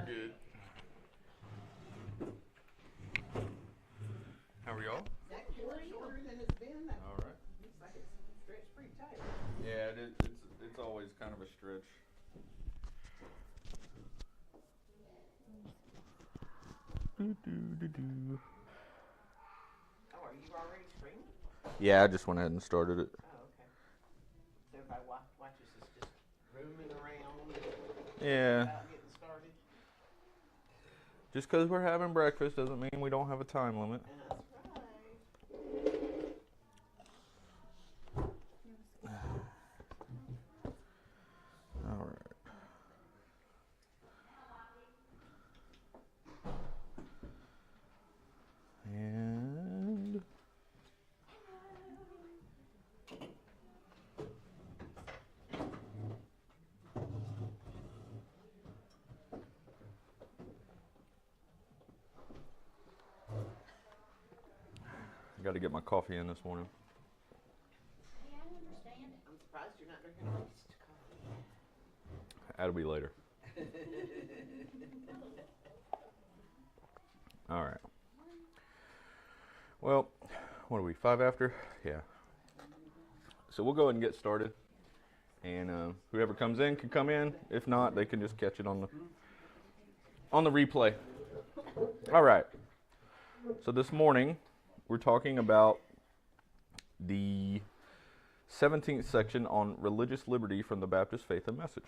good. How are y'all? That cord shorter than it's been. That All right. looks like it's stretched pretty tight. Yeah, it's always kind of a stretch. Do. Oh, are you already streaming? Yeah, I just went ahead and started it. Oh, okay. So everybody watches us just roaming around. Yeah. About getting started. Just because we're having breakfast doesn't mean we don't have a time limit. That's right. All right. And I got to get my coffee in this morning. Yeah, I understand. I'm surprised you're not drinking iced coffee. That'll be later. All right. Well, what are we, 5 after? Yeah. So we'll go ahead and get started. And whoever comes in can come in. If not, they can just catch it on the replay. All right. So this morning, we're talking about the 17th section on religious liberty from the Baptist Faith and Message.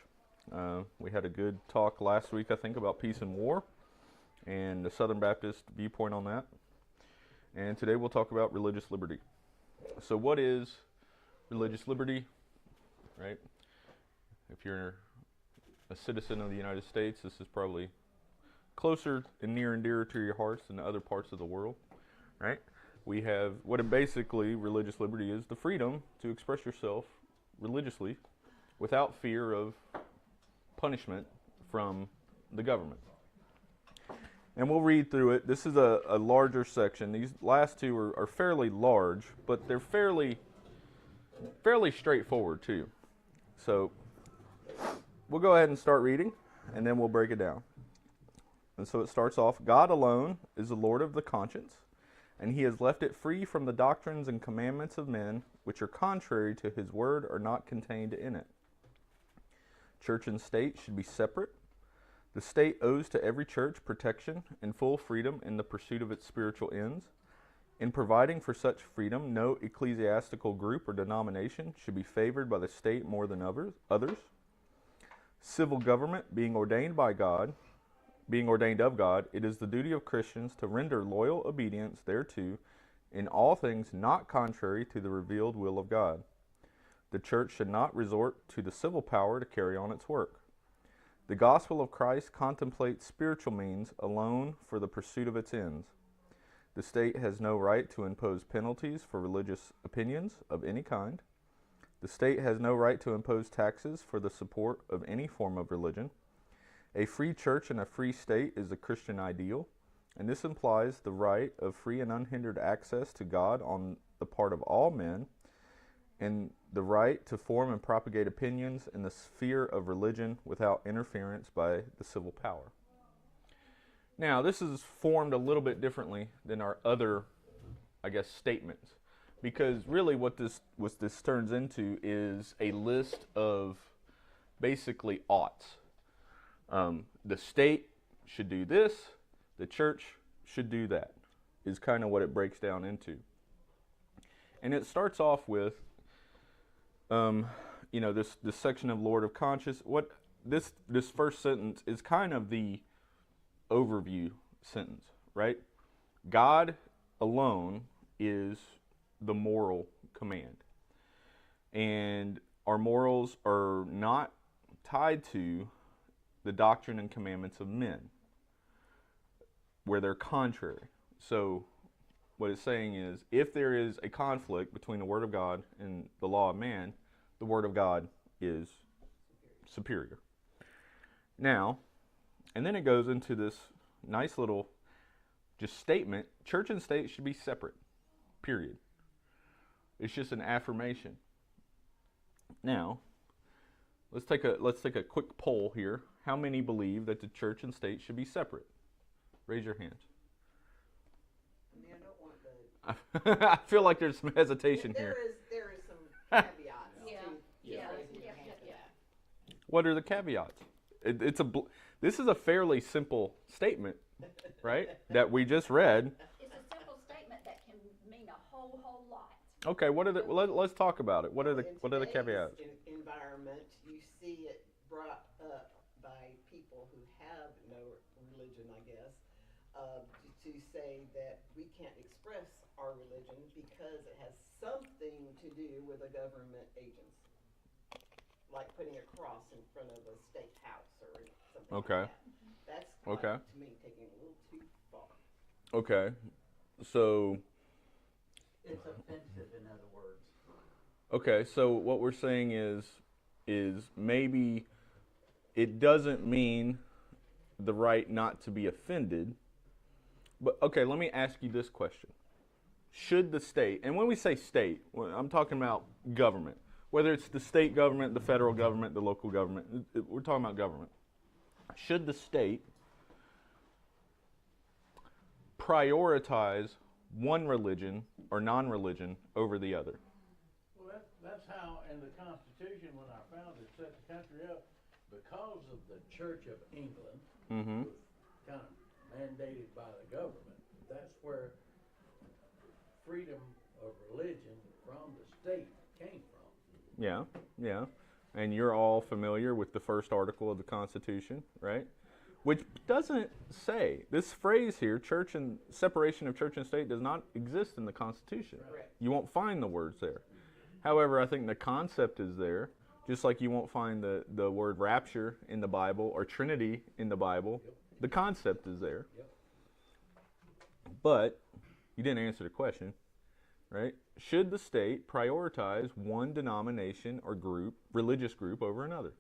We had a good talk last week, I think, about peace and war and the Southern Baptist viewpoint on that. And today we'll talk about religious liberty. So what is religious liberty, right? If you're a citizen of the United States, this is probably closer and near and dearer to your hearts than other parts of the world, right? We have what basically religious liberty is: the freedom to express yourself religiously without fear of punishment from the government. And we'll read through it. This is a larger section. These last two are fairly large, but they're fairly straightforward too. So we'll go ahead and start reading, and then we'll break it down. And so it starts off: God alone is the Lord of the conscience, and he has left it free from the doctrines and commandments of men, which are contrary to his word or not contained in it. Church and state should be separate. The state owes to every church protection and full freedom in the pursuit of its spiritual ends. In providing for such freedom, no ecclesiastical group or denomination should be favored by the state more than others. Civil government being ordained of God, it is the duty of Christians to render loyal obedience thereto in all things not contrary to the revealed will of God. The church should not resort to the civil power to carry on its work. The gospel of Christ contemplates spiritual means alone for the pursuit of its ends. The state has no right to impose penalties for religious opinions of any kind. The state has no right to impose taxes for the support of any form of religion. A free church and a free state is the Christian ideal, and this implies the right of free and unhindered access to God on the part of all men, and the right to form and propagate opinions in the sphere of religion without interference by the civil power. Now, this is formed a little bit differently than our other, statements, because really what this turns into is a list of basically oughts. The state should do this, the church should do that, is kind of what it breaks down into. And it starts off with this section of Lord of Conscience. What this first sentence is kind of the overview sentence, right? God alone is the moral command. And our morals are not tied to the doctrine and commandments of men, where they're contrary. So what it's saying is, if there is a conflict between the Word of God and the law of man, the Word of God is superior. Now, and then it goes into this nice little just statement: church and state should be separate, period. It's just an affirmation. Now, let's take a quick poll here. How many believe that the church and state should be separate? Raise your hands. I mean, I don't want the. I feel like there's some hesitation here. There is some caveats. Yeah. What are the caveats? This is a fairly simple statement, right? That we just read. It's a simple statement that can mean a whole lot. Okay, let's talk about it. What are the today's caveats? Environment, you see it brought up by people who have no religion, I guess, to say that we can't express our religion because it has something to do with a government agency, like putting a cross in front of a state house or something. Okay. Like that. That's Okay. to me taking it a little too far. Okay, so It's offensive, in other words. okay, so what we're saying is maybe it doesn't mean the right not to be offended. But okay, let me ask you this question. Should the state, and when we say state, I'm talking about government, whether it's the state government, the federal government, the local government, we're talking about government. Should the state prioritize one religion or non-religion over the other? Well, that's how in the Constitution, when our founders set the country up, because of the Church of England, Mm-hmm. was kind of mandated by the government. That's where freedom of religion from the state came from. Yeah, yeah. And you're all familiar with the first article of the Constitution, right? Which doesn't say, this phrase here, church and separation of church and state, does not exist in the Constitution. Correct. You won't find the words there. However, I think the concept is there, just like you won't find the word rapture in the Bible or Trinity in the Bible. Yep. The concept is there. Yep. But you didn't answer the question, right? Should the state prioritize one denomination or group, religious group, over another?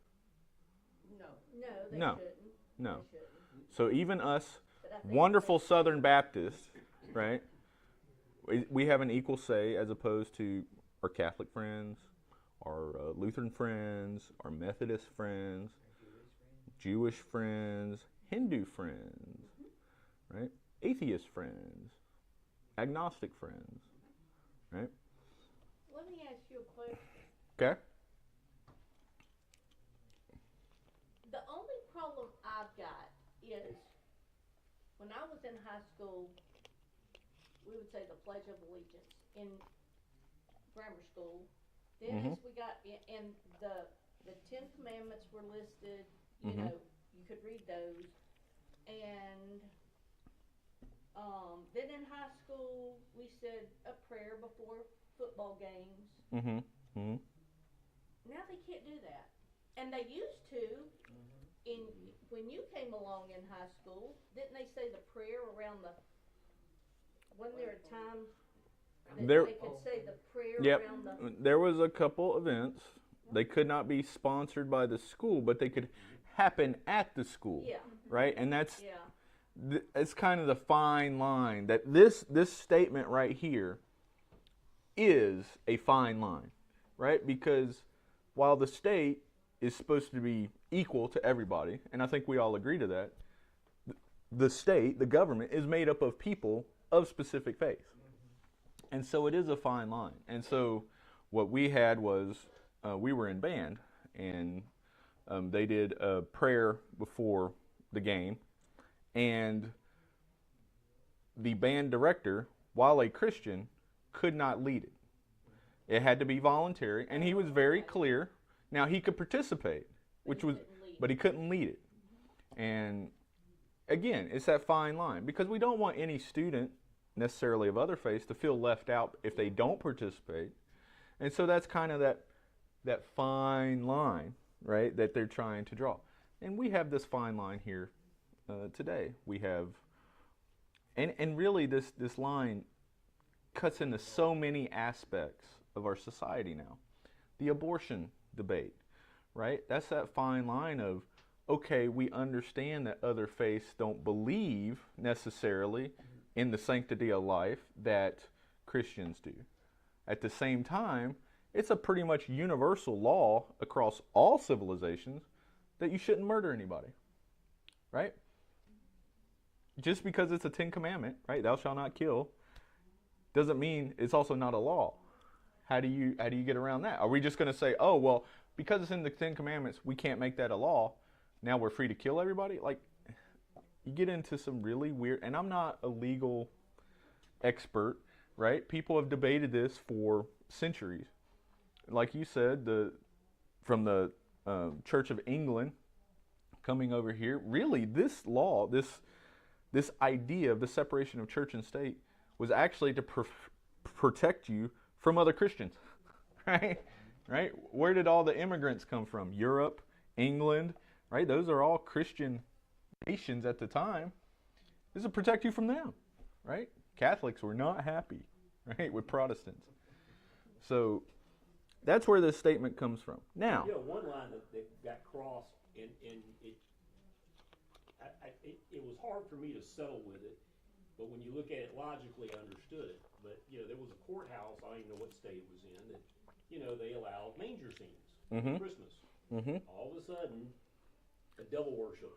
No, No. they No. shouldn't. No. They shouldn't. So even us But I think wonderful Southern Baptists, right? We have an equal say as opposed to our Catholic friends, our Lutheran friends, our Methodist friends, Jewish friends, Hindu friends, right? Atheist friends, agnostic friends, right? Let me ask you a question. Okay. The only problem I've got is when I was in high school, we would say the Pledge of Allegiance in grammar school. Then as we got in the Ten Commandments were listed, you know, you could read those. And then in high school, we said a prayer before football games. Mm-hmm. Mm-hmm. Now they can't do that. And they used to, when you came along in high school, didn't they say the prayer around the, wasn't there a time that There- they could say the prayer Yep. around the, There was a couple events. They could not be sponsored by the school, but they could happen at the school, yeah, right? And that's yeah, it's kind of the fine line that this statement right here is a fine line, right? Because while the state is supposed to be equal to everybody, and I think we all agree to that, the state, the government, is made up of people of specific faith. And so it is a fine line. And so what we had was we were in band, and they did a prayer before the game, and the band director, while a Christian, could not lead it. It had to be voluntary, and he was very clear. Now he could participate, which was, but he couldn't lead it. And again, it's that fine line, because we don't want any student necessarily of other faiths to feel left out if they don't participate. And so that's kind of that fine line, right, that they're trying to draw. And we have this fine line here today. We have, and really this line cuts into so many aspects of our society now. The abortion debate, right? That's that fine line of, okay, we understand that other faiths don't believe necessarily in the sanctity of life that Christians do. At the same time, it's a pretty much universal law across all civilizations that you shouldn't murder anybody, right? Just because it's a 10 commandment, right? Thou shalt not kill, doesn't mean it's also not a law. How do you get around that? Are we just going to say, oh, well, because it's in the 10 commandments, we can't make that a law. Now we're free to kill everybody? Like, you get into some really weird, and I'm not a legal expert, right? People have debated this for centuries. Like you said, from the Church of England coming over here, really this law, this idea of the separation of church and state was actually to protect you from other Christians, right? Right? Where did all the immigrants come from? Europe, England, right? Those are all Christian nations at the time. This is to protect you from them, right? Catholics were not happy, right, with Protestants. So that's where this statement comes from. Now, one line that got crossed, and it was hard for me to settle with it, but when you look at it logically, I understood it. But there was a courthouse, I don't even know what state it was in, that they allowed manger scenes for Christmas. All of a sudden, the devil worship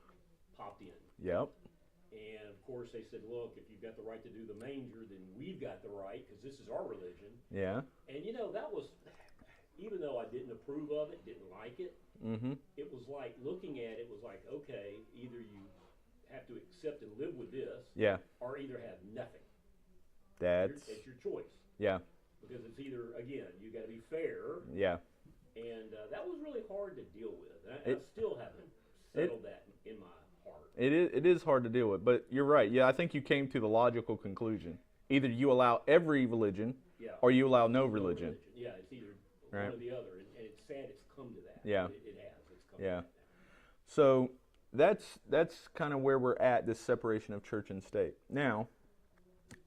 popped in. Yep. And of course, they said, look, if you've got the right to do the manger, then we've got the right, because this is our religion. Yeah. And that was, even though I didn't approve of it, didn't like it, it was like, looking at it was like, okay, either you have to accept and live with this, Yeah. or either have nothing. It's your choice. Yeah. Because it's either, again, you got to be fair. Yeah. And that was really hard to deal with. I still haven't settled that in my heart. It is hard to deal with, but you're right. Yeah, I think you came to the logical conclusion. Either you allow every religion, or you allow no religion. Yeah, it's either right. one or the other, and it's sad it's come to that. Yeah. It has. It's come to Yeah. that now. So that's kind of where we're at, this separation of church and state. Now,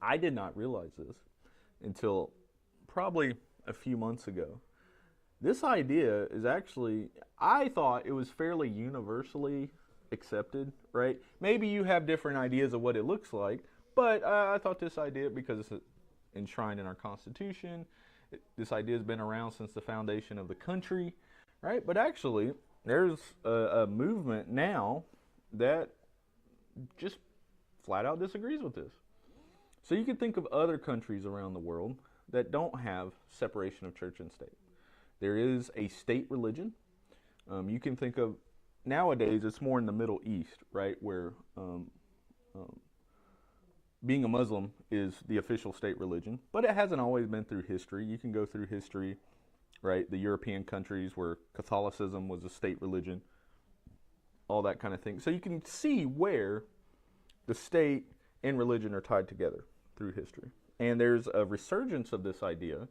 I did not realize this until probably a few months ago. This idea is actually, I thought it was fairly universally accepted, right? Maybe you have different ideas of what it looks like, but I thought this idea, because it's enshrined in our Constitution, this idea has been around since the foundation of the country, right? But actually, there's a movement now that just flat out disagrees with this. So you can think of other countries around the world that don't have separation of church and state. There is a state religion. You can think of, nowadays it's more in the Middle East, right, where being a Muslim is the official state religion, but it hasn't always been through history. You can go through history, right, the European countries where Catholicism was a state religion, all that kind of thing. So you can see where the state and religion are tied together through history. And there's a resurgence of this idea.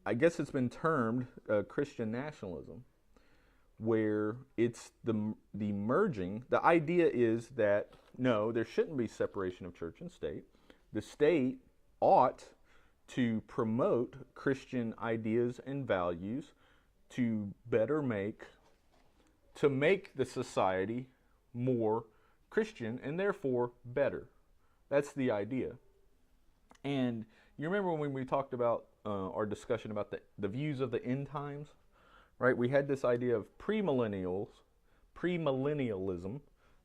I guess it's been termed Christian nationalism, where it's the merging. The idea is that, no, there shouldn't be separation of church and state. The state ought to promote Christian ideas and values to make the society more Christian and therefore better. That's the idea. And you remember when we talked about our discussion about the views of the end times, right? We had this idea of premillennialism,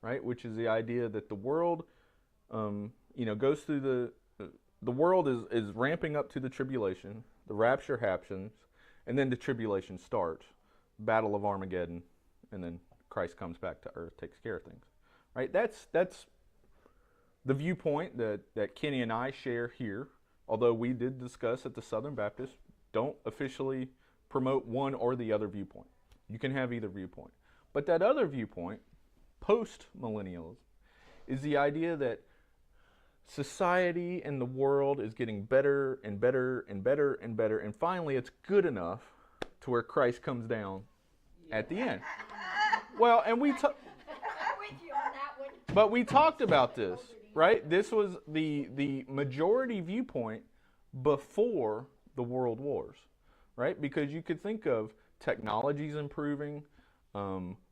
right? Which is the idea that the world, goes through the world is ramping up to the tribulation, the rapture happens, and then the tribulation starts, Battle of Armageddon, and then Christ comes back to earth, takes care of things, right? That's the viewpoint that Kenny and I share here, although we did discuss that the Southern Baptists don't officially promote one or the other viewpoint. You can have either viewpoint. But that other viewpoint, post-millennialism, is the idea that society and the world is getting better and better and better and better, and finally it's good enough to where Christ comes down at the end. Well, and but we talked about this, right? This was the majority viewpoint before the world wars, right? Because you could think of technology's improving.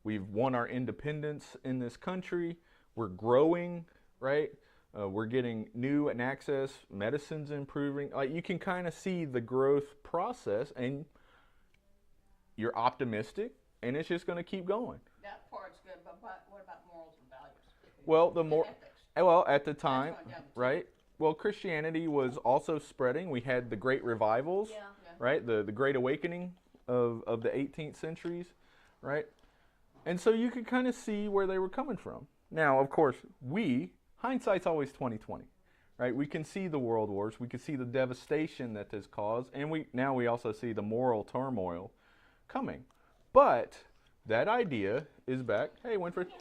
We've won our independence in this country. We're growing, right? We're getting new and access, medicine's improving. Like, you can kind of see the growth process, and you're optimistic, and it's just going to keep going. That part's good, but what about morals and values? Well, Ethics. at the time, going down the right? Well, Christianity was also spreading. We had the great revivals, Yeah. right? The Great Awakening of the 18th centuries, right? And so you could kind of see where they were coming from. Now, of course, hindsight's always 20/20, right? We can see the world wars, we can see the devastation that this caused, and we also see the moral turmoil coming. But that idea is back. Hey, Winfred.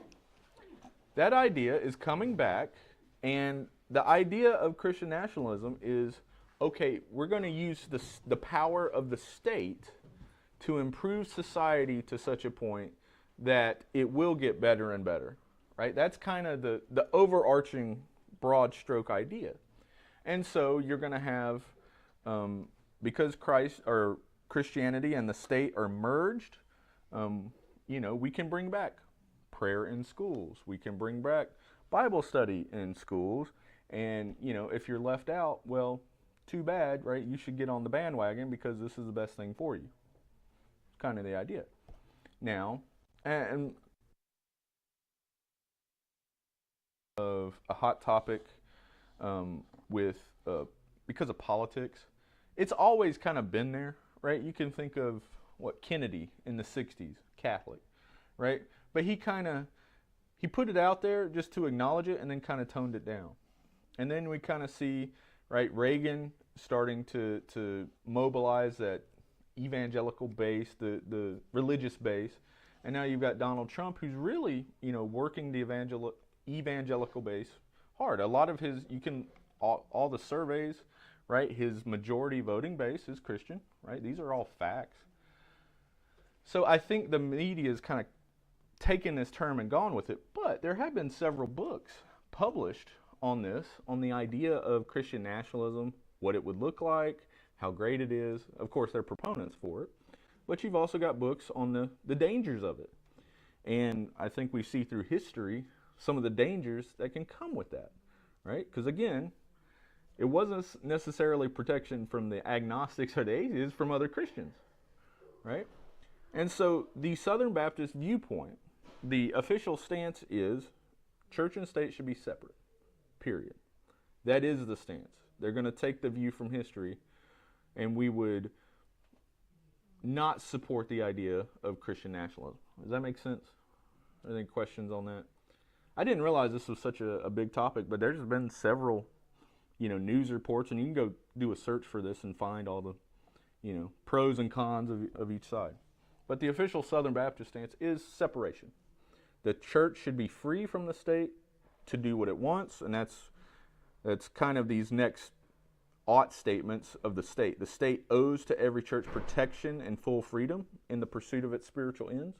That idea is coming back, and the idea of Christian nationalism is, okay, we're going to use the power of the state to improve society to such a point that it will get better and better, right? That's kind of the overarching broad stroke idea. And so you're going to have, because Christianity and the state are merged, we can bring back prayer in schools. We can bring back Bible study in schools. And, if you're left out, well, too bad, right? You should get on the bandwagon because this is the best thing for you. Kind of the idea. Now, and of a hot topic because of politics, it's always kind of been there, right? You can think of Kennedy in the 60s, Catholic, right? But he put it out there just to acknowledge it and then kind of toned it down. And then we kind of see, right, Reagan starting to mobilize that evangelical base, the religious base. And now you've got Donald Trump, who's really, working the evangelical base hard. A lot of all the surveys, right, his majority voting base is Christian, right? These are all facts. So I think the media has kind of taken this term and gone with it, but there have been several books published on this, on the idea of Christian nationalism, what it would look like, how great it is. Of course, they're proponents for it, but you've also got books on the dangers of it. And I think we see through history some of the dangers that can come with that, right? Because again, it wasn't necessarily protection from the agnostics or the atheists, from other Christians, right? And so the Southern Baptist viewpoint, the official stance is church and state should be separate, period. That is the stance. They're going to take the view from history, and we would not support the idea of Christian nationalism. Does that make sense? Are there any questions on that? I didn't realize this was such a big topic, but there's been several, news reports, and you can go do a search for this and find all the, pros and cons of each side. But the official Southern Baptist stance is separation. The church should be free from the state to do what it wants, and that's kind of these next ought statements of the state. The state owes to every church protection and full freedom in the pursuit of its spiritual ends.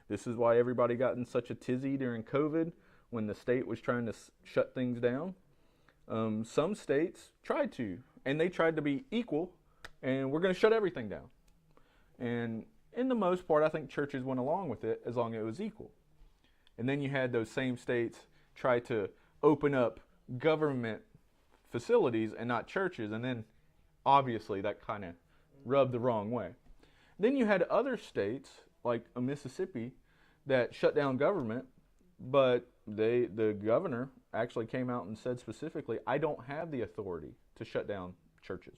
This is why everybody got in such a tizzy during COVID when the state was trying to shut things down. Some states tried to, and they tried to be equal, and we're going to shut everything down. And in the most part, I think churches went along with it as long as it was equal. And then you had those same states try to open up government facilities and not churches, and then obviously that kind of rubbed the wrong way. Then you had other states like Mississippi that shut down government, but the governor actually came out and said specifically, I don't have the authority to shut down churches.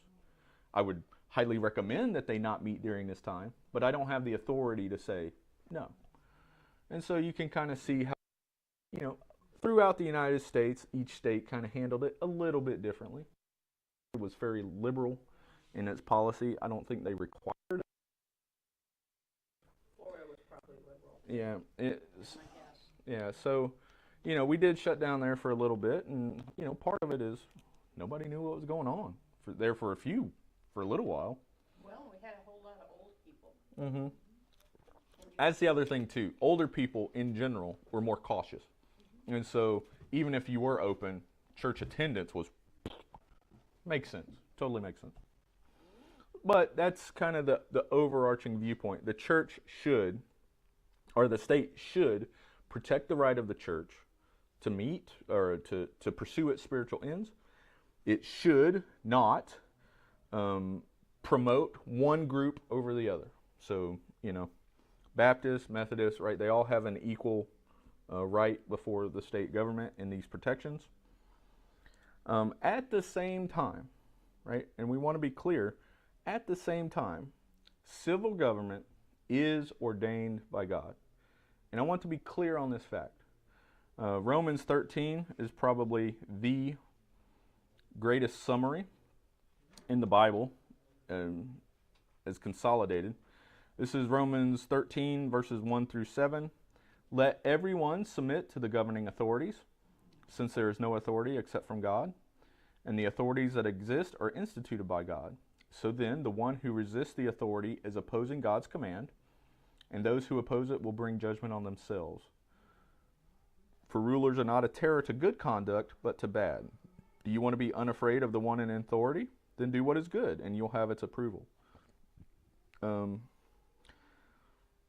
I would highly recommend that they not meet during this time, but I don't have the authority to say no. And so you can kind of see how, throughout the United States, each state kind of handled it a little bit differently. It was very liberal in its policy. I don't think they required it. Florida was probably liberal. Yeah, I guess. yeah. So, we did shut down there for a little bit, and part of it is nobody knew what was going on for a little while. Well, we had a whole lot of old people. Mm-hmm. That's the other thing too. Older people in general were more cautious, and so even if you were open, church attendance makes sense. Totally makes sense. But that's kind of the overarching viewpoint. The church should, or the state should, protect the right of the church to meet or to pursue its spiritual ends. It should not promote one group over the other. So, Baptists, Methodists, right, they all have an equal right before the state government in these protections. At the same time, right, and we want to be clear, at the same time, civil government is ordained by God. And I want to be clear on this fact. Romans 13 is probably the greatest summary in the Bible as consolidated. This is Romans 13, verses 1 through 7. Let everyone submit to the governing authorities, since there is no authority except from God, and the authorities that exist are instituted by God. So then, the one who resists the authority is opposing God's command, and those who oppose it will bring judgment on themselves. For rulers are not a terror to good conduct, but to bad. Do you want to be unafraid of the one in authority? Then do what is good, and you'll have its approval.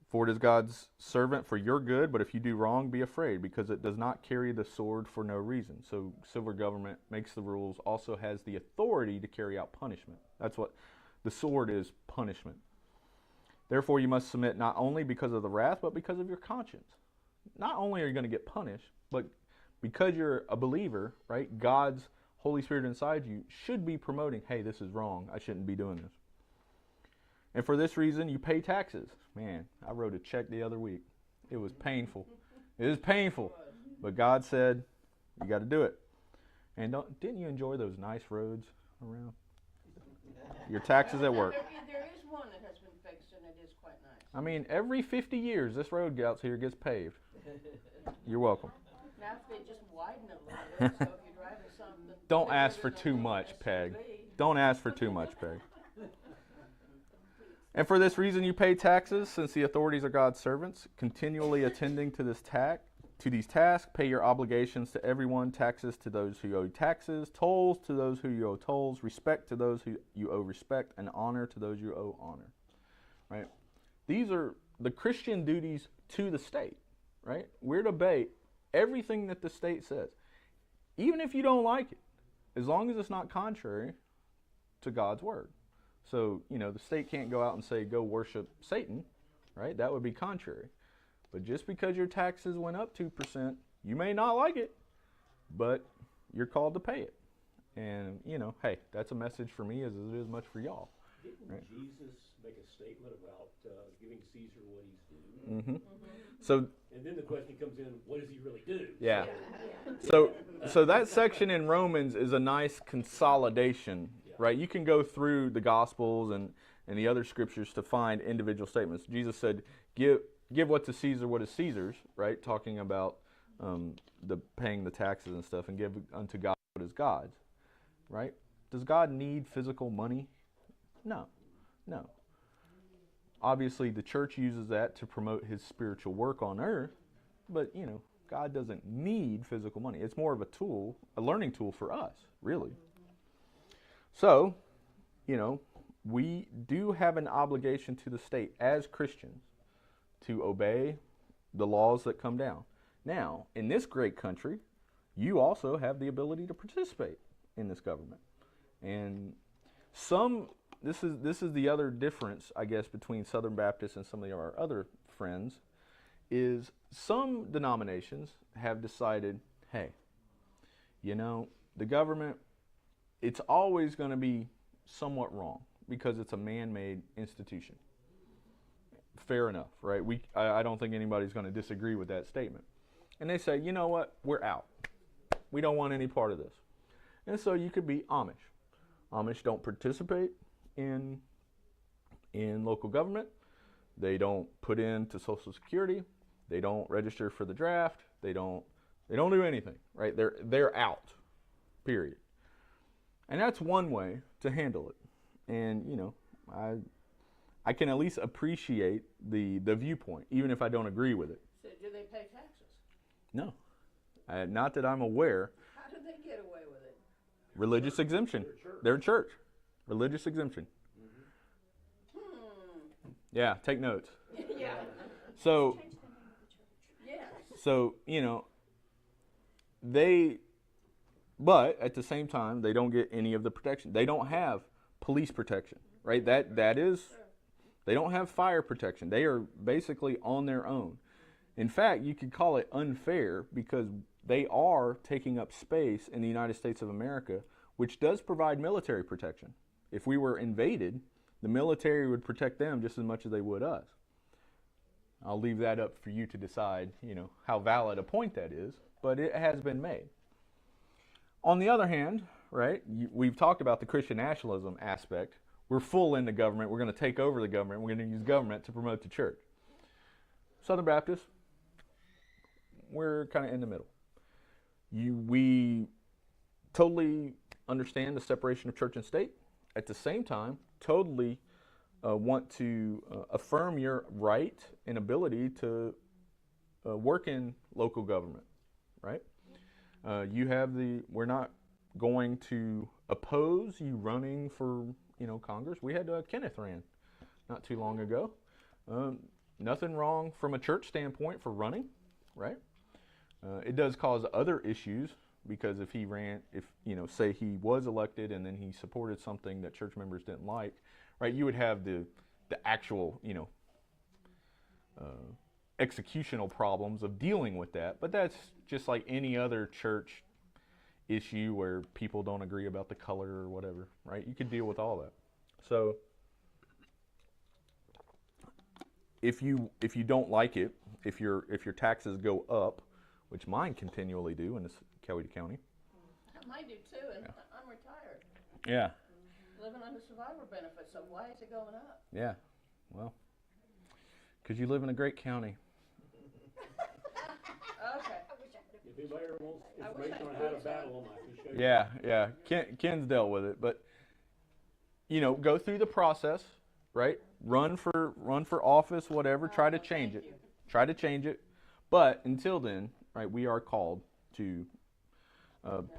For it is God's servant for your good, but if you do wrong, be afraid, because it does not carry the sword for no reason. So civil government makes the rules, also has the authority to carry out punishment. That's what the sword is, punishment. Therefore you must submit not only because of the wrath, but because of your conscience. Not only are you going to get punished, but because you're a believer, right, God's Holy Spirit inside you should be promoting, hey, this is wrong, I shouldn't be doing this. And for this reason, you pay taxes. Man, I wrote a check the other week. It was painful. It was painful. But God said, you got to do it. And didn't you enjoy those nice roads around? Your taxes at work. There is one that has been fixed, and it is quite nice. I mean, every 50 years, this road out here gets paved. You're welcome. Now if they just widen it a little bit, so if you're driving something... Don't ask for too much, Peg. Don't ask for too much, Peg. And for this reason you pay taxes, since the authorities are God's servants, continually attending to these tasks, pay your obligations to everyone, taxes to those who owe taxes, tolls to those who you owe tolls, respect to those who you owe respect, and honor to those you owe honor. Right? These are the Christian duties to the state, right? We're to obey everything that the state says, even if you don't like it, as long as it's not contrary to God's word. So, the state can't go out and say, go worship Satan, right? That would be contrary. But just because your taxes went up 2%, you may not like it, but you're called to pay it. And, hey, that's a message for me as it is much for y'all. Didn't right? Jesus make a statement about giving Caesar what he's due? Mm-hmm. So, and then the question comes in, what does he really do? Yeah. So that section in Romans is a nice consolidation, right? You can go through the Gospels and the other scriptures to find individual statements. Jesus said, give what to Caesar what is Caesar's, right? Talking about the paying the taxes and stuff, and give unto God what is God's, right? Does God need physical money? No. Obviously, the church uses that to promote his spiritual work on earth, but, God doesn't need physical money. It's more of a tool, a learning tool for us, really. So, we do have an obligation to the state as Christians to obey the laws that come down. Now, in this great country, you also have the ability to participate in this government. And this is the other difference, I guess, between Southern Baptists and some of our other friends, is some denominations have decided, hey, the government, it's always going to be somewhat wrong because it's a man-made institution. Fair enough, right? I don't think anybody's going to disagree with that statement. And they say, you know what? We're out. We don't want any part of this. And so you could be Amish. Amish don't participate in local government. They don't put into Social Security. They don't register for the draft. They don't do anything, right? They're out. Period. And that's one way to handle it. And I can at least appreciate the viewpoint, even if I don't agree with it. So do they pay taxes? No. Not that I'm aware. How do they get away with it? Religious exemption. They're a church. Religious exemption. Yeah, take notes. Yeah. So, Yes. so but at the same time, they don't get any of the protection. They don't have police protection, right? That is, they don't have fire protection. They are basically on their own. In fact, you could call it unfair because they are taking up space in the United States of America, which does provide military protection. If we were invaded, the military would protect them just as much as they would us. I'll leave that up for you to decide, how valid a point that is, but it has been made. On the other hand, right, we've talked about the Christian nationalism aspect. We're full into government. We're going to take over the government. We're going to use government to promote the church. Southern Baptists, we're kind of in the middle. We totally understand the separation of church and state. At the same time, totally want to affirm your right and ability to work in local government, right? We're not going to oppose you running for, Congress. We had Kenneth ran not too long ago. Nothing wrong from a church standpoint for running, right? It does cause other issues because if he ran, say he was elected and then he supported something that church members didn't like, right? You would have the actual, executional problems of dealing with that. But that's just like any other church issue where people don't agree about the color or whatever, right? You could deal with all that. So if you don't like it, if your taxes go up, which mine continually do in this Coweta County. Mine do too, and I'm retired. Yeah. Living on the survivor benefits, so why is it going up? Yeah. Well, because you live in a great county. Okay. If anybody ever wants information on how to battle them, I can show you. Yeah. Ken's dealt with it, but go through the process, right? Run for office, whatever. Try to change it. Try to change it. But until then, right, we are called to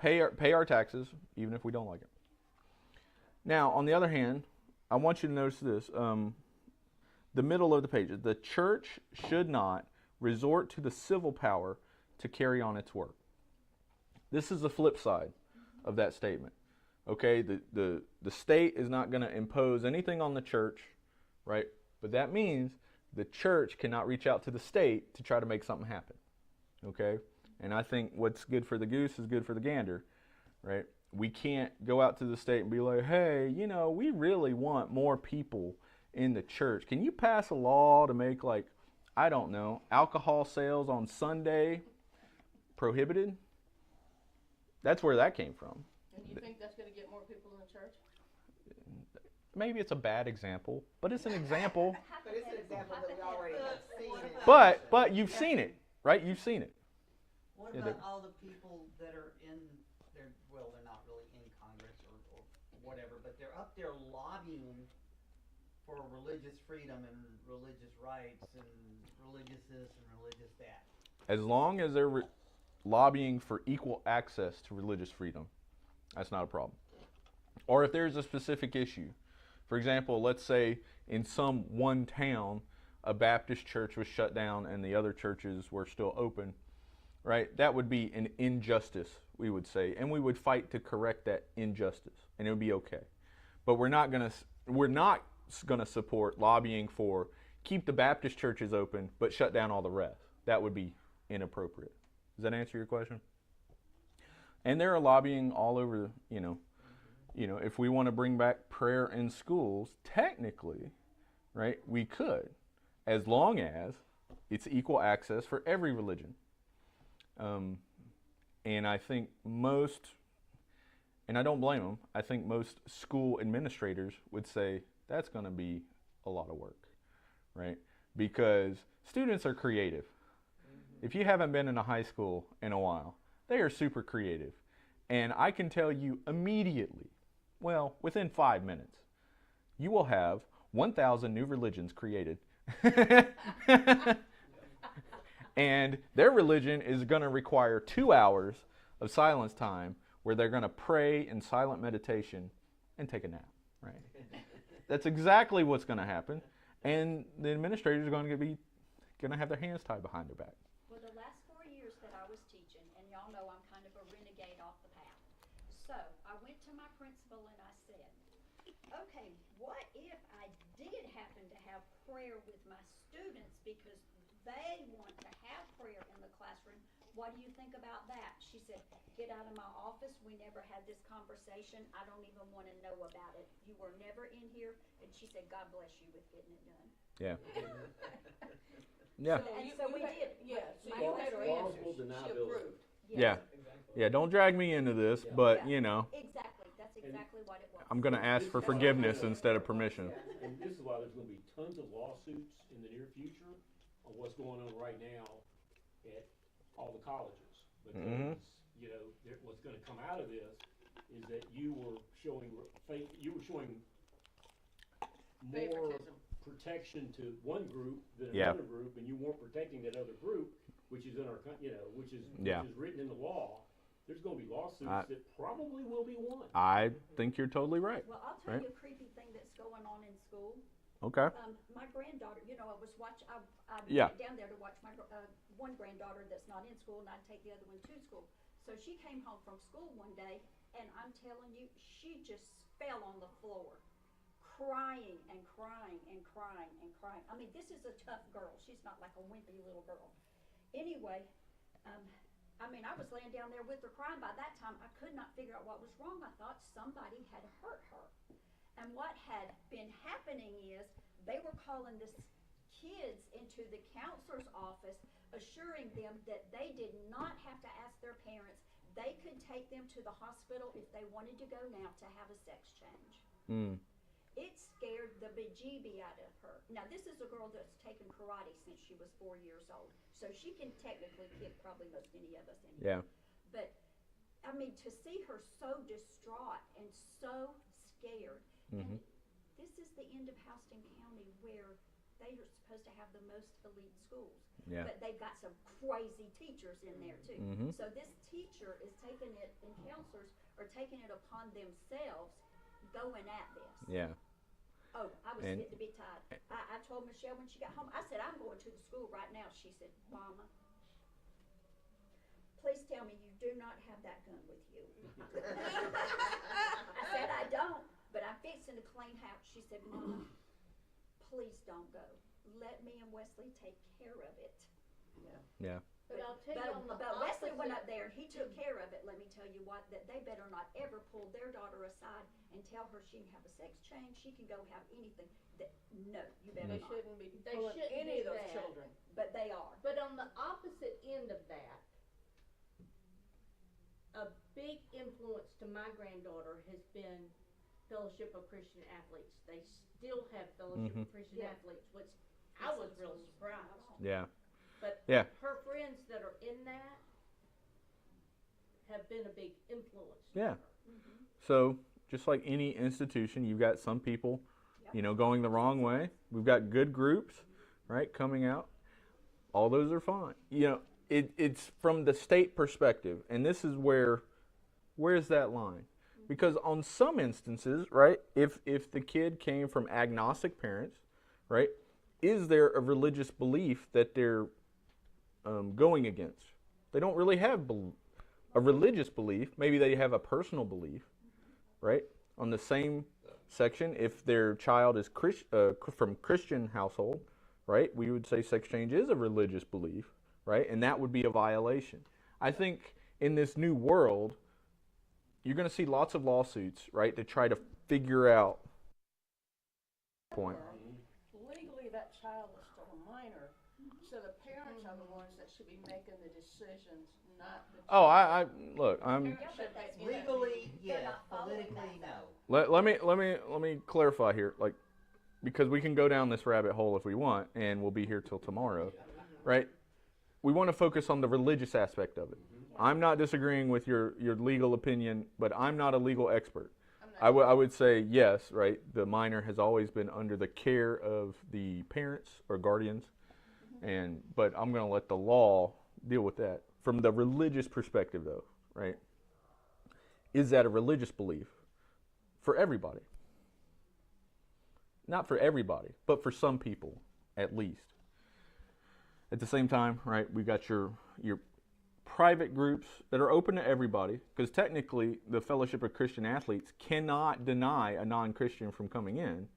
pay our taxes, even if we don't like it. Now, on the other hand, I want you to notice this. The middle of the page. The church should not resort to the civil power to carry on its work. This is the flip side of that statement. Okay, the state is not going to impose anything on the church, right? But that means the church cannot reach out to the state to try to make something happen. Okay? And I think what's good for the goose is good for the gander, right? We can't go out to the state and be like, hey, we really want more people in the church. Can you pass a law to make, alcohol sales on Sunday prohibited? That's where that came from. And you think that's going to get more people in the church? Maybe it's a bad example, but it's an example. But it's an example that we already have seen. But you've seen it, right? You've seen it. What about all the people that are they're not really in Congress or whatever, but they're up there lobbying for religious freedom and religious rights and religious this and religious that? As long as they're lobbying for equal access to religious freedom, that's not a problem. Or if there's a specific issue. For example, let's say in some one town, a Baptist church was shut down and the other churches were still open, right? That would be an injustice, we would say, and we would fight to correct that injustice, and it would be okay. But we're not going to support lobbying for keep the Baptist churches open but shut down all the rest. That would be inappropriate. Does that answer your question? And there are lobbying all over, if we want to bring back prayer in schools, technically, right, we could, as long as it's equal access for every religion. And I think and I don't blame them, I think most school administrators would say that's going to be a lot of work, right? Because students are creative. If you haven't been in a high school in a while, they are super creative. And I can tell you immediately, within 5 minutes, you will have 1,000 new religions created. And their religion is going to require 2 hours of silence time where they're going to pray in silent meditation and take a nap, right? That's exactly what's going to happen. And the administrators are going to have their hands tied behind their back. For the last 4 years that I was teaching, and y'all know I'm kind of a renegade off the path. So I went to my principal and I said, okay, what if I did happen to have prayer with my students because they want to have prayer in the classroom? What do you think about that? She said, get out of my office. We never had this conversation. I don't even want to know about it. You were never in here. And she said, God bless you with getting it done. Yeah. Yeah. So we did. Yeah, so My you had her Plausible answers. She deniability. approved. Yeah. Yeah, don't drag me into this, but, you know, Exactly. That's exactly what it was. I'm going to ask for forgiveness instead of permission. And this is why there's gonna be tons of lawsuits in the near future on what's going on right now at all the colleges. Because, you know, what's gonna come out of this is that you were showing more Favoritism. protection to one group than Yeah. another group, and you weren't protecting that other group, which is in our, which is written in the law. There's gonna be lawsuits that probably will be won. I think you're totally right. Well, I'll tell Right. you a creepy thing that's going on in school. Okay. My granddaughter, I Yeah. went down there to watch my one granddaughter that's not in school, and I'd take the other one to school. So she came home from school one day, and I'm telling you, she just fell on the floor, crying and crying and crying and crying. I mean, this is a tough girl. She's not like a wimpy little girl. Anyway, I was laying down there with her crying. By that time, I could not figure out what was wrong. I thought somebody had hurt her. And what had been happening is they were calling the kids into the counselor's office, assuring them that they did not have to ask their parents. They could take them to the hospital if they wanted to go now to have a sex change. It scared the bejeebie out of her. Now, this is a girl that's taken karate since she was 4 years old, so she can technically kick probably most any of us anyway. Yeah. But, I mean, to see her so distraught and so scared, and this is the end of Houston County where they are supposed to have the most elite schools. Yeah. But they've got some crazy teachers in there too. So this teacher is taking it, and counselors are taking it upon themselves going at this. Yeah. Oh, I was getting to be tired. I told Michelle when she got home, I said, I'm going to the school right now. She said, Mama, please tell me you do not have that gun with you. I said, I don't, but I'm fixing to clean house. She said, Mama, please don't go. Let me and Wesley take care of it. Yeah. But I'll tell you on the But Wesley went opposite- up there and he took care of it. Let me tell you what, that they better not ever pull their daughter aside and tell her she can have a sex change, she can go have anything. No, you better They not. shouldn't be They pulling shouldn't any do of those that. children. But they are. But on the opposite end of that, a big influence to my granddaughter has been Fellowship of Christian Athletes. They still have Fellowship of Christian Yeah. Athletes, which I was real surprised. Yeah. But Yeah. her friends that are in that have been a big influence. to Yeah. her. So, just like any institution, you've got some people, you know, going the wrong way. We've got good groups, right, coming out. All those are fine. You know, it's from the state perspective, and this is where's that line? Because on some instances, right, if the kid came from agnostic parents, right, is there a religious belief that they're going against? They don't really have a religious belief. Maybe they have a personal belief, right? On the same section, if their child is from Christian household, right, we would say sex change is a religious belief, right? And that would be a violation. I think in this new world, you're going to see lots of lawsuits, right, to try to figure out point. Legally, that child is still a minor, so the parents are the ones that should be making the decisions, not the. Oh, I look, I'm. Parents should be- Legally, They're yes. not following Politically, that. no. Let me clarify here, like, because we can go down this rabbit hole if we want, and we'll be here till tomorrow, right? We want to focus on the religious aspect of it. I'm not disagreeing with your legal opinion, but I'm not a legal expert. I would say yes, right? The minor has always been under the care of the parents or guardians, but I'm going to let the law deal with that. From the religious perspective, though, right? Is that a religious belief for everybody? Not for everybody, but for some people, at least. At the same time, right, we got your private groups that are open to everybody, because technically the Fellowship of Christian Athletes cannot deny a non-Christian from coming in,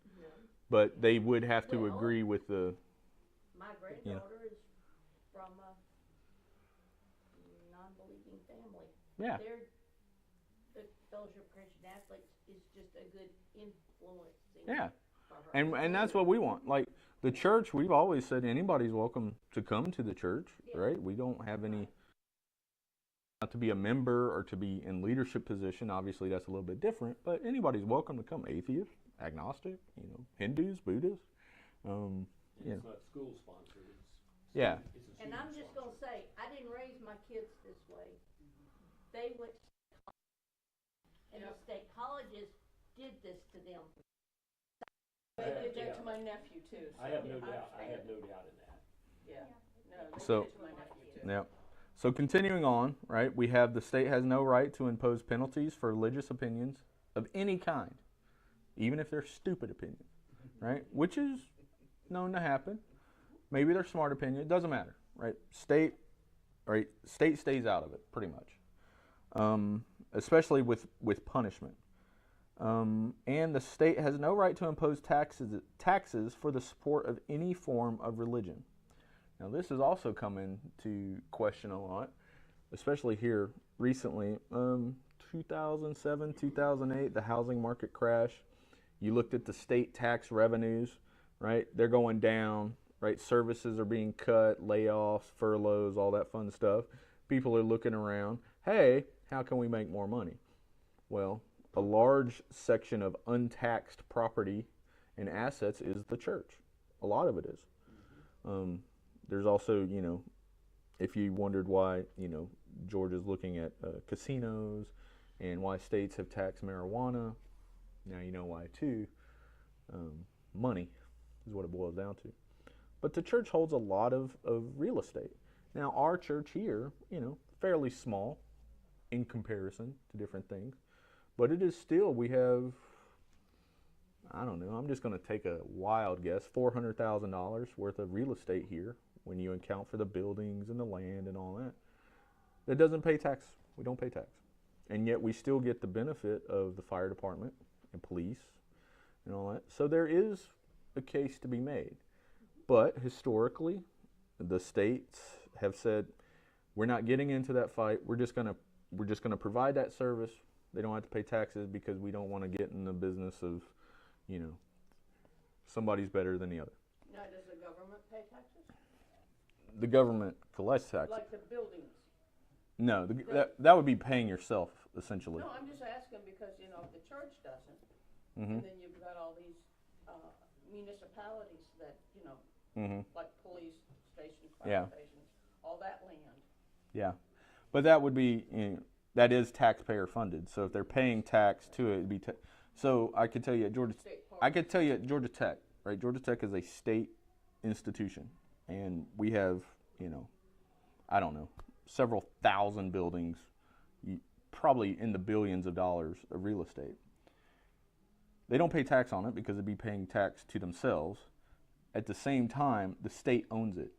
but they would have to Well, agree with the. My granddaughter is from a non-believing family. Yeah. The Fellowship of Christian Athletes is just a good influencing. Yeah. For her. And that's what we want. Like the church, we've always said anybody's welcome to come to the church, right? We don't have any, not to be a member or to be in leadership position. Obviously, that's a little bit different. But anybody's welcome to come. Atheist, agnostic, Hindus, Buddhists. And Yeah. it's not school sponsored. Yeah. It's a And I'm student just gonna sponsored. say, I didn't raise my kids this way. They went, and the state colleges did this to them. They did Yeah. that to my nephew too. I have no so doubt. I have understand. no doubt in that. Yeah, no, they So- did it to my nephew too. Yeah. So continuing on, right, we have the state has no right to impose penalties for religious opinions of any kind, even if they're stupid opinions, right? Which is known to happen. Maybe they're smart opinion. It doesn't matter, right? State stays out of it pretty much, especially with punishment. And the state has no right to impose taxes for the support of any form of religion. Now, this has also come into question a lot, especially here recently. 2007, 2008, the housing market crash. You looked at the state tax revenues, right? They're going down, right? Services are being cut, layoffs, furloughs, all that fun stuff. People are looking around. Hey, how can we make more money? Well, a large section of untaxed property and assets is the church. A lot of it is. There's also, if you wondered why, Georgia's looking at casinos and why states have taxed marijuana, now you know why too. Money is what it boils down to. But the church holds a lot of real estate. Now, our church here, fairly small in comparison to different things. But it is still, we have, I don't know, I'm just going to take a wild guess, $400,000 worth of real estate here when you account for the buildings and the land and all that. That doesn't pay tax. We don't pay tax. And yet we still get the benefit of the fire department and police and all that. So there is a case to be made. But historically, the states have said, we're not getting into that fight. We're just going to provide that service. They don't have to pay taxes because we don't want to get in the business of, somebody's better than the other. Now, does the government pay taxes? The government collects taxes. Like the buildings? No, that would be paying yourself, essentially. No, I'm just asking because, the church doesn't. Mm-hmm. And then you've got all these municipalities that, like police stations, Yeah. fire stations, all that land. Yeah. But that would be, that is taxpayer funded. So if they're paying tax to it, it'd be so I could tell you at Georgia Tech, right? Georgia Tech is a state institution, and we have, I don't know, several thousand buildings, probably in the billions of dollars of real estate. They don't pay tax on it because they'd be paying tax to themselves. At the same time, the state owns it.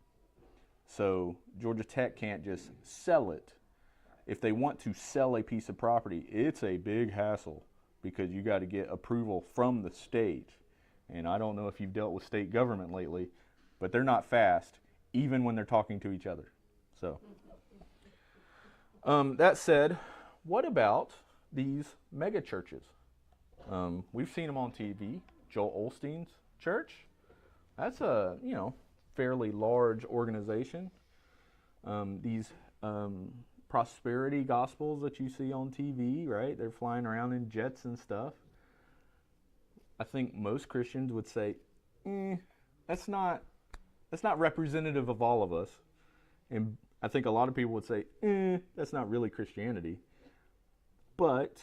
So Georgia Tech can't just sell it. If they want to sell a piece of property, it's a big hassle because you got to get approval from the state. And I don't know if you've dealt with state government lately, but they're not fast, even when they're talking to each other. So, that said, what about these mega churches? We've seen them on TV. Joel Osteen's church. That's a, fairly large organization. These prosperity gospels that you see on TV, right? They're flying around in jets and stuff. I think most Christians would say, that's not representative of all of us. And I think a lot of people would say, that's not really Christianity. But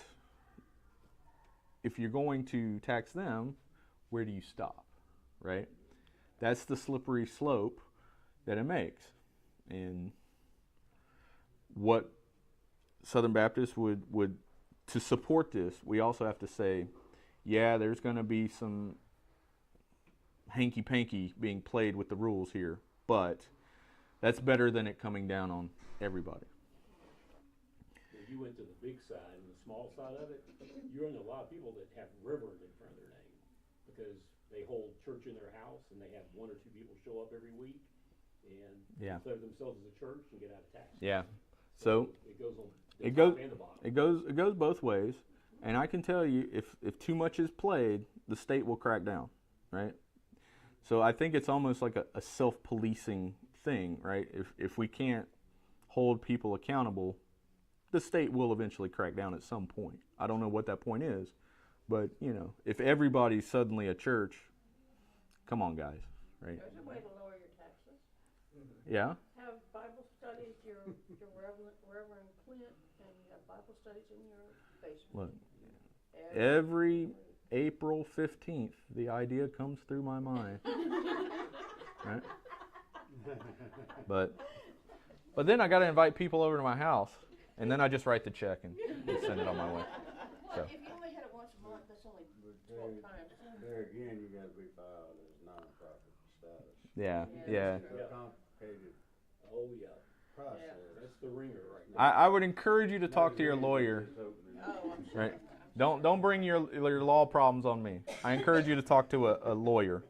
if you're going to tax them, where do you stop, right? That's the slippery slope that it makes. And what Southern Baptists would to support this, we also have to say, yeah, there's going to be some hanky-panky being played with the rules here, but that's better than it coming down on everybody. you went to the big side and the small side of it, you're in a lot of people that have Reverend in front of their name because they hold church in their house and they have 1 or 2 people show up every week and declare themselves as a church and get out of taxes. Yeah. So it goes on the it top goes and the bottom. it goes both ways, and I can tell you if too much is played, the state will crack down, right? So I think it's almost like a self-policing thing, right? If we can't hold people accountable, the state will eventually crack down at some point. I don't know what that point is, but if everybody's suddenly a church, come on, guys, right? There's a way to lower your taxes. Yeah. Have Bible studies, your Reverend Clint, and you have Bible studies in your basement. Look, every April 15th, the idea comes through my mind, right? But then I got to invite people over to my house, and then I just write the check and send it on my way. Well, So. if you only had it once a month, that's only 12 times. There again, you gotta be filed as non-profit status. Yeah. It's a complicated Oh, yeah. process. That's the ringer right now. I would encourage you to talk to your lawyer, Oh, I'm sure. right? Don't bring your law problems on me. I encourage you to talk to a lawyer.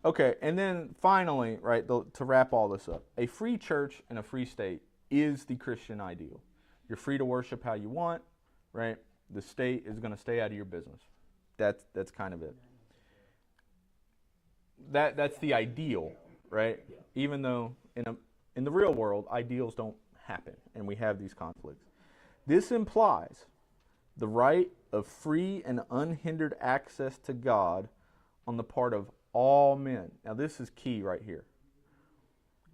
Okay, and then finally, right, to wrap all this up, a free church and a free state is the Christian ideal. You're free to worship how you want, right? The state is going to stay out of your business. That's kind of it. That's the ideal, right? Even though in the real world, ideals don't happen, and we have these conflicts. This implies the right of free and unhindered access to God on the part of all men. Now this is key right here.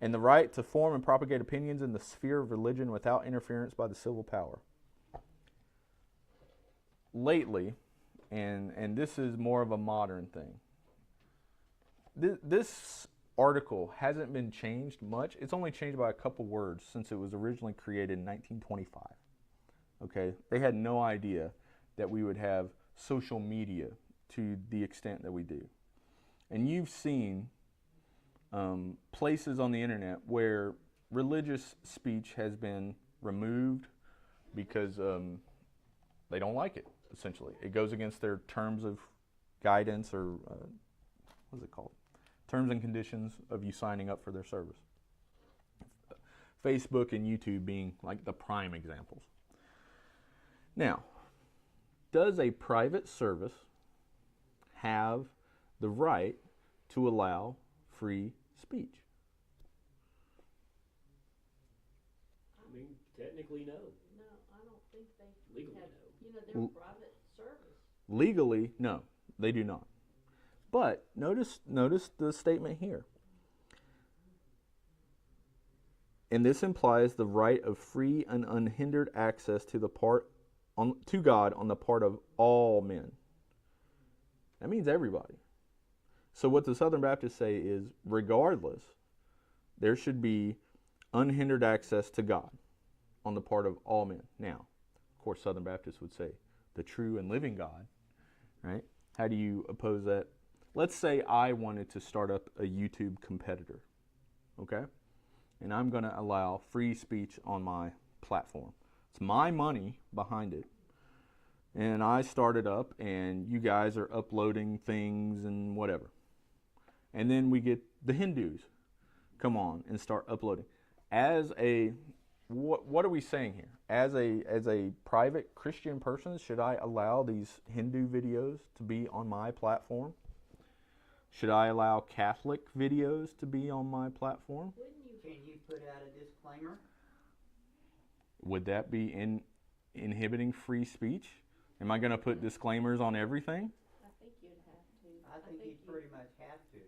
And the right to form and propagate opinions in the sphere of religion without interference by the civil power. Lately, and this is more of a modern thing, this article hasn't been changed much. It's only changed by a couple words since it was originally created in 1925. Okay, they had no idea that we would have social media to the extent that we do. And you've seen places on the internet where religious speech has been removed because they don't like it, essentially. It goes against their terms of guidance or, what is it called? Terms and conditions of you signing up for their service. Facebook and YouTube being like the prime examples. Now, does a private service have the right to allow free speech? I mean, technically, no. No, I don't think they Legally, have, no. they're private service. Legally, no, they do not. But notice the statement here. And this implies the right of free and unhindered access to to God on the part of all men. That means everybody. So what the Southern Baptists say is, regardless, there should be unhindered access to God on the part of all men. Now, of course, Southern Baptists would say the true and living God, right? How do you oppose that? Let's say I wanted to start up a YouTube competitor, okay? And I'm going to allow free speech on my platform. It's my money behind it. And I started up, and you guys are uploading things and whatever. And then we get the Hindus come on and start uploading. What are we saying here? As a private Christian person, should I allow these Hindu videos to be on my platform? Should I allow Catholic videos to be on my platform? Can you put out a disclaimer? Would that be inhibiting free speech? Am I going to put disclaimers on everything? I think you'd have to. I think you pretty much have to.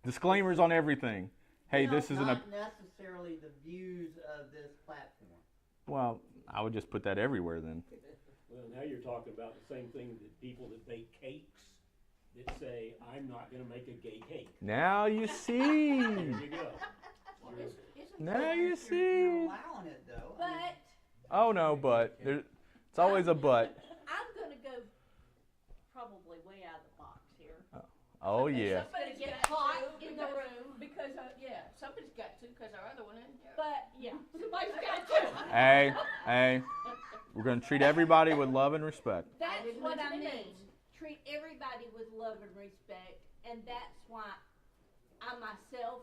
Disclaimers on everything. Hey, No, this isn't not necessarily the views of this platform. Well, I would just put that everywhere then. Well, now you're talking about the same thing that people that bake cakes that say, I'm not going to make a gay cake. Now you see. There you go. Now you You're see. allowing it though. I mean, But Oh no, but it's always a but. I'm gonna go probably way out of the box here. Oh yeah. Somebody's Get got hot to in the because- room. Because, somebody's got to, because our other one isn't here. But yeah, somebody's got to. Hey, We're going to treat everybody with love and respect. That's didn't what I mention mean. names. Treat everybody with love and respect, and that's why I myself,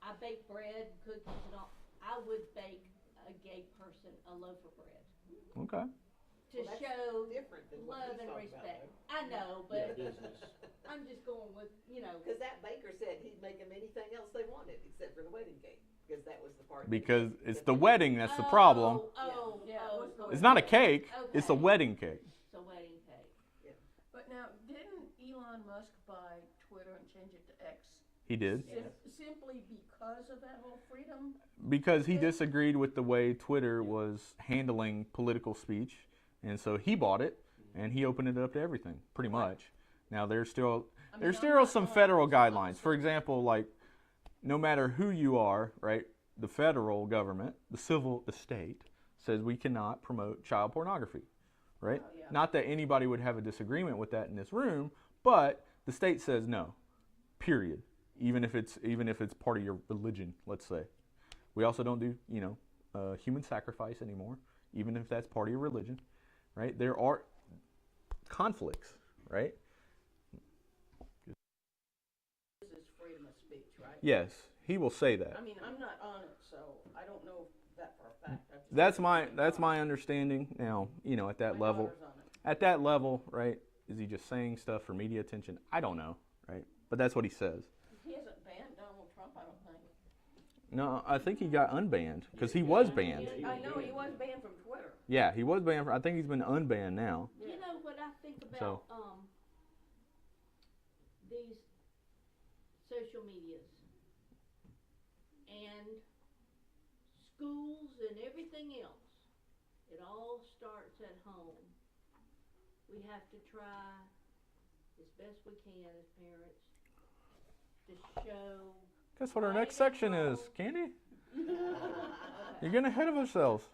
I bake bread, cookies, and all. I would bake a gay person a loaf of bread Okay. to Well, that's show different than what love he's and talking about, respect. though. I know, Yeah, but business. I'm just going with, Because that baker said he'd make them anything else they wanted except for the wedding cake. Because that was the part. Because that it's they the did. wedding that's the problem. It's not a cake. It's a Okay. wedding cake. It's a wedding cake. But now, didn't Elon Musk buy Twitter and change it to X? He did. Simply because of that whole freedom? Because he disagreed with the way Twitter was handling political speech. And so he bought it and he opened it up to everything, pretty much. Now there's still some federal guidelines. For example, like no matter who you are, right? The federal government, the state says we cannot promote child pornography, right? Oh, yeah. Not that anybody would have a disagreement with that in this room, but the state says no. Period. Even if it's part of your religion, let's say. We also don't do, human sacrifice anymore, even if that's part of your religion, right? There are conflicts, right? This is freedom of speech, right? Yes, he will say that. I mean, I'm not on it, so I don't know that for a fact. That's my understanding. Now, at that level, daughter's on it. at that level, right? Is he just saying stuff for media attention? I don't know, right? But that's what he says. He hasn't banned Donald Trump, I don't think. No, I think he got unbanned because he was banned. I know he was banned from Twitter. Yeah, he was banned. I think he's been unbanned now. You know what I think about So- these social medias and schools and everything else. It all starts at home. We have to try as best we can as parents to show. Guess what our next section is, Candy? You're getting ahead of ourselves.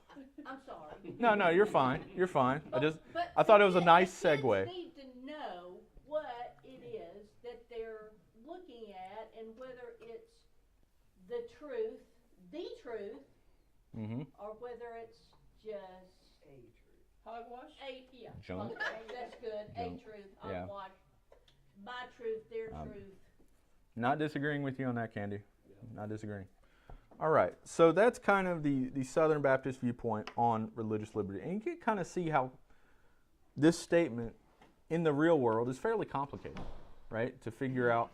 I'm sorry. No, you're fine. You're fine. But I thought it was a the nice kids segue. need to know what it is that they're looking at and whether it's the truth, Mm-hmm. or whether it's just Hogwash? yeah. Junk. Okay, that's good. Junk. A truth, Yeah. hogwash. My truth, their Um, truth. Not disagreeing with you on that, Candy. Not disagreeing. All right. So that's kind of the Southern Baptist viewpoint on religious liberty. And you can kind of see how this statement in the real world is fairly complicated, right? To figure out,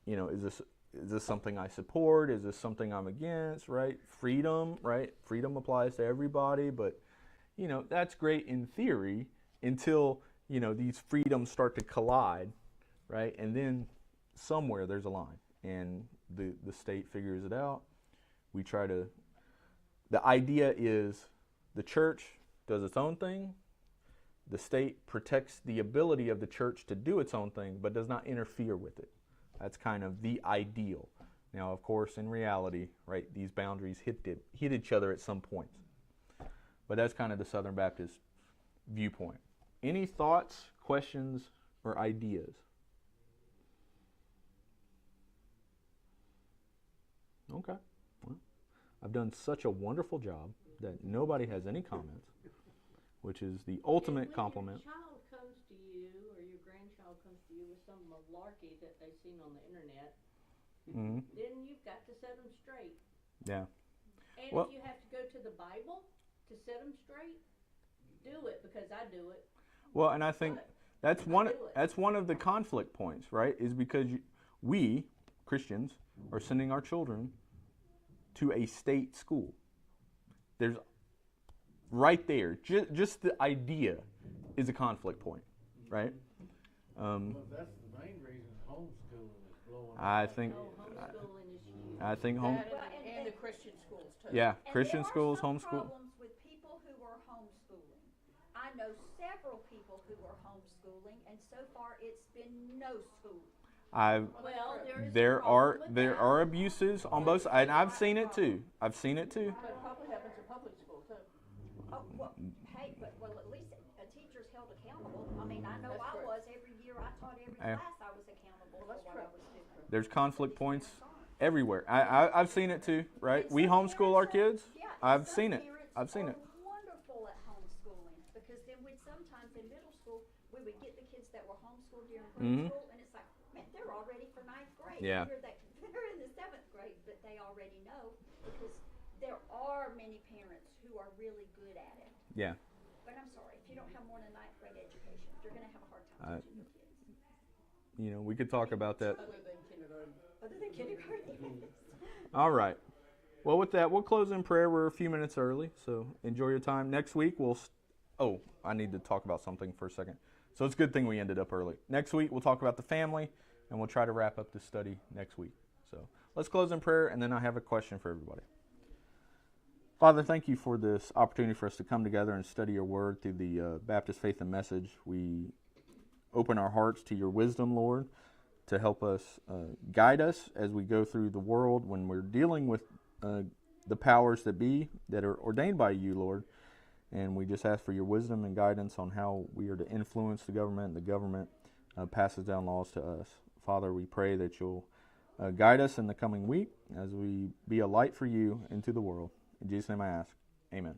is this something I support? Is this something I'm against, right? Freedom, right? Freedom applies to everybody, but, that's great in theory until, these freedoms start to collide, right? And then somewhere there's a line, and the state figures it out. The idea is the church does its own thing. The state protects the ability of the church to do its own thing, but does not interfere with it. That's kind of the ideal. Now, of course, in reality, right, these boundaries hit each other at some points. But that's kind of the Southern Baptist viewpoint. Any thoughts, questions, or ideas? Okay. Well, I've done such a wonderful job that nobody has any comments, which is the ultimate compliment. When your child comes to you or your grandchild comes to you with some malarkey that they've seen on the internet, Mm-hmm. then you've got to set them straight. Yeah. And Well- if you have to go to the Bible to set them straight, do it, because I do it. Well, and I think that's one of the conflict points, right? Is because we Christians are sending our children to a state school. There's right there, just the idea is a conflict point, right? Well, that's the main reason homeschooling is blowing up. I think Homeschooling is huge. I think home. That and the Christian schools, too. Yeah, And Christian there are schools, some homeschool. problems with people who are homeschooling. I know several people who are homeschooling, and so far it's been no school. Well, there is a There problem with there that. are abuses on both sides, and I've seen it too. But it probably happens in public school, too. Oh, well, hey, but, at least a teacher's held accountable. I mean, I know That's I correct. was, every year I taught every Yeah. class I was accountable for that's what I true. was doing. There's conflict points everywhere. I've seen it too, right? And We some homeschool our parents kids. are- yeah, I've some seen it. parents I've seen are it. wonderful at Mhm. preschool, and it's like, man, they're all ready for ninth grade. Yeah. They're in the seventh grade, but they already know, because there are many parents who are really good at it. Yeah. But I'm sorry, if you don't have more than ninth grade education, you're going to have a hard time teaching your kids. You know, we could talk about that. Other than kindergarten. Other than kindergarten. All right. Well, with that, we'll close in prayer. We're a few minutes early, so enjoy your time. Next week, oh, I need to talk about something for a second. So it's a good thing we ended up early. Next week, we'll talk about the family, and we'll try to wrap up the study next week. So let's close in prayer, and then I have a question for everybody. Father, thank you for this opportunity for us to come together and study your word through the Baptist Faith and Message. We open our hearts to your wisdom, Lord, to help us guide us as we go through the world when we're dealing with the powers that be that are ordained by you, Lord. And we just ask for your wisdom and guidance on how we are to influence the government, and the government passes down laws to us. Father, we pray that you'll guide us in the coming week as we be a light for you into the world. In Jesus' name I ask. Amen.